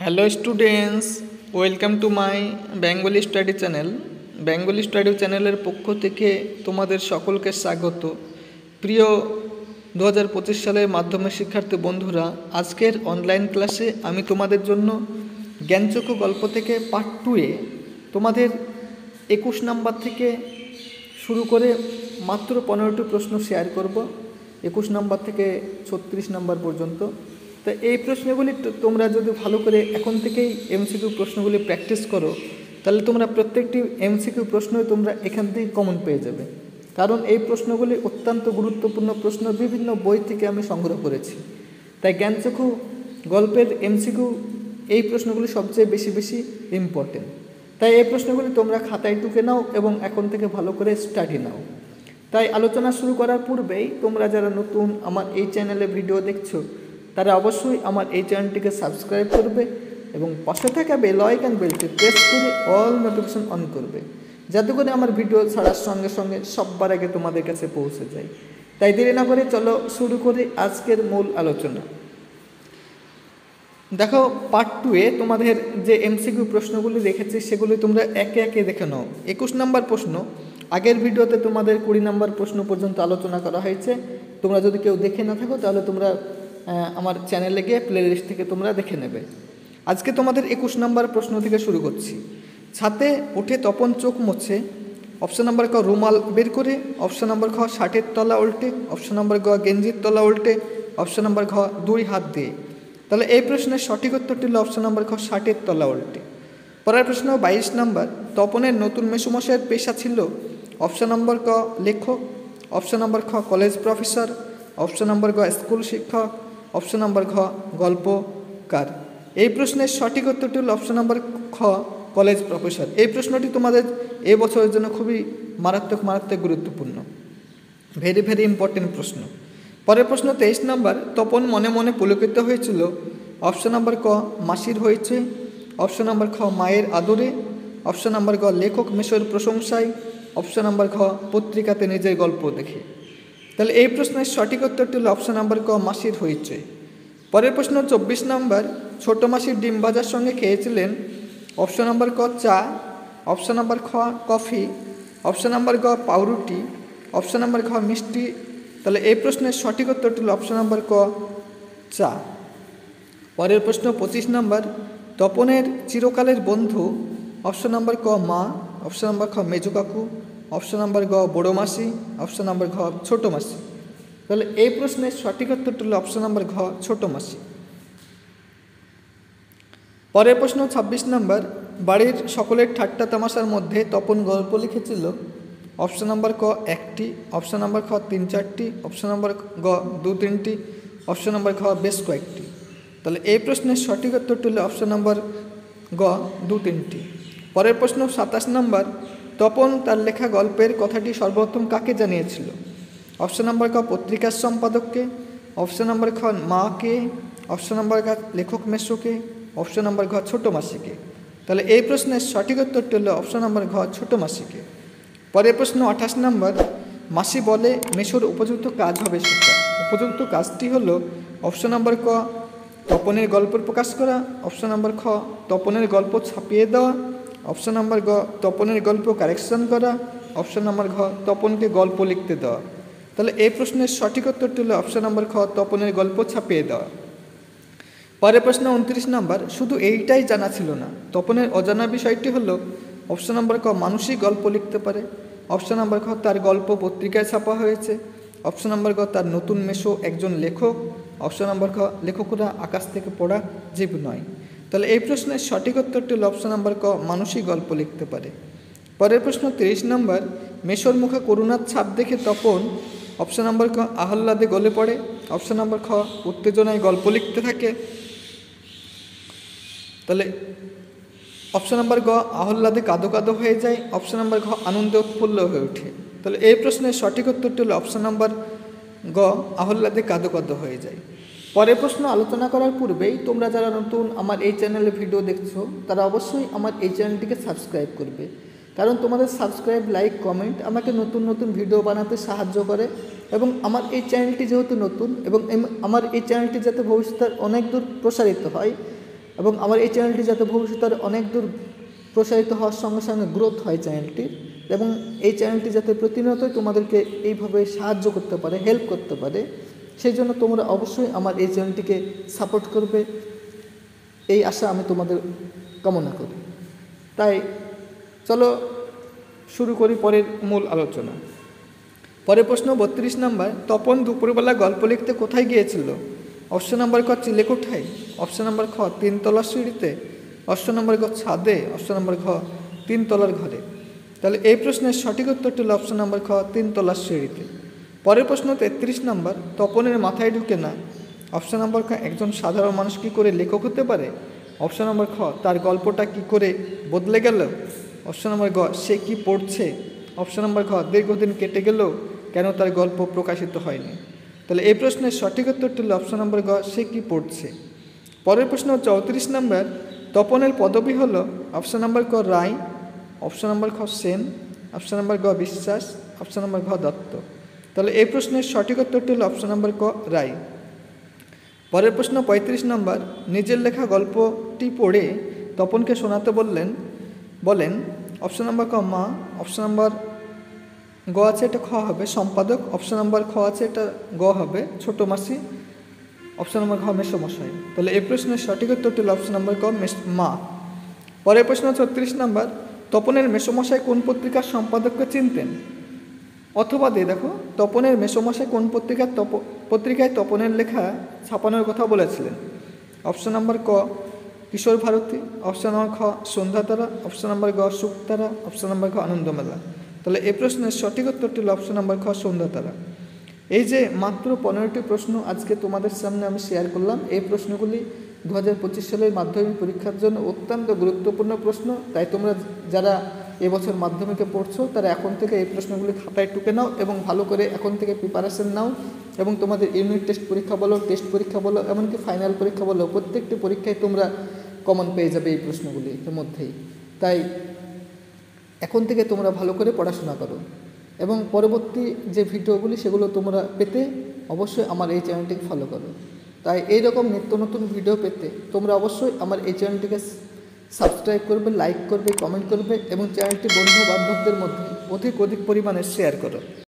Hello students, welcome to my Bengali study channel. Bengali study চ্যানেলের পক্ষ থেকে তোমাদের সকলকে স্বাগত। প্রিয় 2025 সালের মাধ্যমিক শিক্ষার্থী বন্ধুরা, আজকের অনলাইন ক্লাসে আমি তোমাদের জন্য জ্ঞানচক্ষু গল্প থেকে পার্ট 2-এ তোমাদের 21 নাম্বার থেকে শুরু করে মাত্র 15টি প্রশ্ন শেয়ার করব, 21 নাম্বার থেকে 36 নাম্বার পর্যন্ত। তো এই প্রশ্নগুলি তোমরা যদি ভালো করে এখন থেকেই এমসিকিউ প্রশ্নগুলি প্র্যাকটিস করো, তাহলে তোমরা প্রত্যেকটি এমসিকিউ প্রশ্নই তোমরা এখান থেকে কমন পেয়ে যাবে। কারণ এই প্রশ্নগুলি অত্যন্ত গুরুত্বপূর্ণ প্রশ্ন, বিভিন্ন বই থেকে আমি সংগ্রহ করেছি। তাই জ্ঞানচক্ষু গল্পের এমসিকিউ এই প্রশ্নগুলি সবচেয়ে বেশি ইম্পর্টেন্ট। তাই এই প্রশ্নগুলি তোমরা খাতায় টুকে নাও এবং এখন থেকে ভালো করে স্টাডি নাও। তাই আলোচনা শুরু করার পূর্বেই তোমরা যারা নতুন আমার এই চ্যানেলে ভিডিও দেখছো, তারা অবশ্যই আমার এই চ্যানেলটিকে সাবস্ক্রাইব করবে এবং পাশে থাকা বেল আইকন বেলটি প্রেস করে অল নোটিফিকেশন অন করবে, যাতে করে আমার ভিডিও ছাড়ার সঙ্গে সঙ্গে সবার আগে তোমাদের কাছে পৌঁছে যায়। তাই দেরি না করে চলো শুরু করি আজকের মূল আলোচনা। দেখো, পার্ট 2-এ তোমাদের যে এমসিকিউ প্রশ্নগুলি রেখেছি সেগুলি তোমরা একে একে দেখে নাও। 21 নাম্বার প্রশ্ন, আগের ভিডিওতে তোমাদের 20 নাম্বার প্রশ্ন পর্যন্ত আলোচনা করা হয়েছে। তোমরা যদি কেউ দেখে না থাকো তাহলে তোমরা আমার চ্যানেলে গিয়ে প্লে লিস্ট থেকে তোমরা দেখে নেবে। আজকে তোমাদের 21 নাম্বার প্রশ্ন থেকে শুরু করছি। ছাতে উঠে তপন চোখ মোছে। অপশন নাম্বার ক রুমাল বের করে, অপশন নাম্বার খ শার্টের তলা উল্টে, অপশন নাম্বার গ গেঞ্জির তলা উল্টে, অপশন নাম্বার ঘ 2 হাত দিয়ে। তাহলে এই প্রশ্নের সঠিক উত্তরটি হল অপশন নাম্বার খ শার্টের তলা উল্টে। পরের প্রশ্ন 22 নাম্বার, তপনের নতুন মেসোমশাইয়ের পেশা ছিল। অপশন নাম্বার ক লেখক, অপশন নাম্বার খ কলেজ প্রফেসর, অপশন নাম্বার গ স্কুল শিক্ষক, অপশন নাম্বার ঘ গল্পকার। এই প্রশ্নের সঠিক উত্তরটি হল অপশন নাম্বার খ কলেজ প্রফেসর। এই প্রশ্নটি তোমাদের এই বছরের জন্য খুবই মারাত্মক গুরুত্বপূর্ণ, ভেরি ইম্পর্টেন্ট প্রশ্ন। পরের প্রশ্ন 23 নাম্বার, তপন মনে মনে পুলকিত হয়েছিল। অপশন নাম্বার ক মাসির হয়েছে, অপশন নাম্বার খ মায়ের আদরে, অপশন নাম্বার গ লেখক মেসোর প্রশংসায়, অপশন নাম্বার ঘ পত্রিকাতে নিজের গল্প দেখে। তাহলে এই প্রশ্নের সঠিক উত্তরটি হল অপশন নাম্বার ক মাসির হয়েছে। পরের প্রশ্ন 24 নাম্বার, ছোটো মাসির ডিম ভাজার সঙ্গে খেয়েছিলেন। অপশন নাম্বার ক চা, অপশন নাম্বার খ কফি, অপশন নাম্বার গ পাউরুটি, অপশন নাম্বার ঘ মিষ্টি। তাহলে এই প্রশ্নের সঠিক উত্তরটি হল অপশন নাম্বার ক চা। পরের প্রশ্ন 25 নাম্বার, তপনের চিরকালের বন্ধু। অপশন নাম্বার ক মা, অপশন নাম্বার খ মেজো কাকু, অপশন নাম্বার গ বড়ো মাসি, অপশন নাম্বার ঘ ছোটো মাসি। তাহলে এই প্রশ্নের সঠিক উত্তরটি হল অপশন নাম্বার ঘ ছোটো মাসি। পরের প্রশ্ন 26 নাম্বার, বাড়ির সকলের ঠাট্টা তামাশার মধ্যে তপন গল্প লিখেছিল। অপশন নাম্বার ক একটি, অপশন নাম্বার খ 3-4টি, অপশন নাম্বার গ 2-3টি, অপশন নাম্বার ঘ বেশ কয়েকটি। তাহলে এই প্রশ্নের সঠিক উত্তরটি হল অপশন নাম্বার গ 2-3টি। পরের প্রশ্ন 27 নাম্বার, তপন তার লেখা গল্পের কথাটি সর্বপ্রথম কাকে জানিয়েছিল। অপশন নাম্বার ক পত্রিকার সম্পাদককে, অপশন নাম্বার খ মাকে, অপশন নাম্বার গ লেখক মেসোকে, অপশন নাম্বার ঘ ছোটো মাসিকে। তাহলে এই প্রশ্নের সঠিক উত্তরটি হল অপশন নাম্বার ঘ ছোটো মাসিকে। পরের প্রশ্ন 28 নাম্বার, মাসি বলে মেসোর উপযুক্ত কাজ হবে সেটা। উপযুক্ত কাজটি হল অপশন নাম্বার ক তপনের গল্প প্রকাশ করা, অপশন নাম্বার খ তপনের গল্প ছাপিয়ে দেওয়া, অপশন নাম্বার গ তপনের গল্প কারেকশন করা, অপশন নাম্বার ঘ তপনকে গল্প লিখতে দেওয়া। তাহলে এই প্রশ্নের সঠিক উত্তরটি হল অপশন নাম্বার খ তপনের গল্প ছাপিয়ে দেওয়া। পরের প্রশ্ন 29 নাম্বার, শুধু এইটাই জানা ছিল না। তপনের অজানা বিষয়টি হলো অপশন নাম্বার ক মানুষই গল্প লিখতে পারে, অপশন নাম্বার খ তার গল্প পত্রিকায় ছাপা হয়েছে, অপশন নাম্বার গ তার নতুন মেসো একজন লেখক, অপশন নাম্বার খ লেখকরা আকাশ থেকে পড়া জীব নয়। তাহলে এই প্রশ্নের সঠিক উত্তরটি হল অপশন নাম্বার ক মানুষই গল্প লিখতে পারে। পরের প্রশ্ন 30 নাম্বার, মেসোর মুখে করুণার ছাপ দেখে তপন অপশন নাম্বার ক আহ্লাদে গলে পড়ে, অপশন নাম্বার খ উত্তেজনায় গল্প লিখতে থাকে। তাহলে অপশন নাম্বার গ আহ্লাদে কাঁদো কাঁদো হয়ে যায়, অপশন নাম্বার ঘ আনন্দে উৎফুল্ল হয়ে ওঠে। তাহলে এই প্রশ্নের সঠিক উত্তরটি হল অপশন নাম্বার গ আহ্লাদে কাঁদো কাঁদো হয়ে যায়। পরের প্রশ্ন আলোচনা করার পূর্বেই তোমরা যারা নতুন আমার এই চ্যানেলে ভিডিও দেখছো, তারা অবশ্যই আমার এই চ্যানেলটিকে সাবস্ক্রাইব করবে। কারণ তোমাদের সাবস্ক্রাইব, লাইক, কমেন্ট আমাকে নতুন ভিডিও বানাতে সাহায্য করে এবং আমার এই চ্যানেলটি যেহেতু নতুন এবং আমার এই চ্যানেলটি যাতে ভবিষ্যতে অনেক দূর প্রসারিত হয়, এবং আমার এই চ্যানেলটি যাতে ভবিষ্যতে অনেক দূর প্রসারিত হওয়ার সঙ্গে সঙ্গে গ্রোথ হয় চ্যানেলটির, এবং এই চ্যানেলটি যাতে প্রতিনিয়তই তোমাদেরকে এইভাবে সাহায্য করতে পারে, হেল্প করতে পারে, সেই জন্য তোমরা অবশ্যই আমার এই চ্যানেলটিকে সাপোর্ট করবে, এই আশা আমি তোমাদের কামনা করি। তাই চলো শুরু করি পরের মূল আলোচনা। পরের প্রশ্ন 32 নম্বর, তপন দুপুরবেলা গল্প লিখতে কোথায় গিয়েছিল? অপশন নাম্বার ক চিলেকোঠায়, অপশন নাম্বার খ 3 তলার সিঁড়িতে, অপশন নাম্বার গ ছাদে, অপশন নাম্বার ঘ 3 তলার ঘরে। তাহলে এই প্রশ্নের সঠিক উত্তরটি হল অপশন নাম্বার খ 3 তলার সিঁড়িতে। পরের প্রশ্ন 33 নম্বর, তপনের মাথায় ঢুকে না। অপশন নাম্বার খ একজন সাধারণ মানুষ কী করে লেখক হতে পারে? অপশন নাম্বার খ তার গল্পটা কি করে বদলে গেল? অপশন নাম্বার গ সে কি পড়ছে? অপশন নাম্বার ঘ দীর্ঘদিন কেটে গেল কেন তার গল্প প্রকাশিত হয়নি? তাহলে এই প্রশ্নের সঠিক উত্তরটি হল অপশন নাম্বার গ সে কি পড়ছে। পরের প্রশ্ন 34 নম্বর, তপনের পদবী হল অপশন নাম্বার ক রায়, অপশন নাম্বার খ সেন, অপশন নাম্বার গ বিশ্বাস, অপশন নাম্বার ঘ দত্ত। তাহলে এই প্রশ্নের সঠিক উত্তরটি হল অপশন নাম্বার ক রায়। পরের প্রশ্ন 35 নম্বর, নিজের লেখা গল্পটি পড়ে তপনকে শোনাতে বলেন। অপশন নাম্বার ক মা, অপশন নাম্বার গ আছে এটা খ হবে সম্পাদক, অপশন নাম্বার খ আছে এটা গ হবে ছোট মাসি, অপশন নাম্বার ঘ মেসোমশাই। তাহলে এই প্রশ্নের সঠিক উত্তরটি হল অপশন নাম্বার ক মা। পরের প্রশ্ন 36 নম্বর, তপনের মেসোমশাই কোন পত্রিকার সম্পাদককে চিনতেন? অথবা দেখো, তপনের মেসোমশাই কোন পত্রিকায় তপনের লেখা ছাপানোর কথা বলেছিলেন? অপশন নাম্বার ক কিশোর ভারতী, অপশন নাম্বার খ সন্ধ্যাতারা, অপশন নাম্বার গ শুকতারা, অপশন নাম্বার খ আনন্দমেলা। তাহলে এই প্রশ্নের সঠিক উত্তরটি হল অপশন নাম্বার খ সন্ধ্যাতারা। এই যে মাত্র 15টি প্রশ্ন আজকে তোমাদের সামনে আমি শেয়ার করলাম, এই প্রশ্নগুলি 2025 সালের মাধ্যমিক পরীক্ষার জন্য অত্যন্ত গুরুত্বপূর্ণ প্রশ্ন। তাই তোমরা যারা এবছর মাধ্যমিকে পড়ছো তারা এখন থেকে এই প্রশ্নগুলি খাতায় টুকে নাও এবং ভালো করে এখন থেকে প্রিপারেশন নাও, এবং তোমাদের ইউনিট টেস্ট পরীক্ষা বলো, টেস্ট পরীক্ষা বলো, এমনকি ফাইনাল পরীক্ষা বলো, প্রত্যেকটি পরীক্ষায় তোমরা কমন পেয়ে যাবে এই প্রশ্নগুলির মধ্যেই। তাই এখন থেকে তোমরা ভালো করে পড়াশোনা করো, এবং পরবর্তী যে ভিডিওগুলি সেগুলো তোমরা পেতে অবশ্যই আমার এই চ্যানেলটিকে ফলো করো। তাই এইরকম নিত্য নতুন ভিডিও পেতে তোমরা অবশ্যই আমার এই চ্যানেলটিকে সাবস্ক্রাইব করবে, লাইক করবে, কমেন্ট করবে, এবং চ্যানেলটি বন্ধু বান্ধবদের মধ্যে অধিক পরিমাণে শেয়ার করো।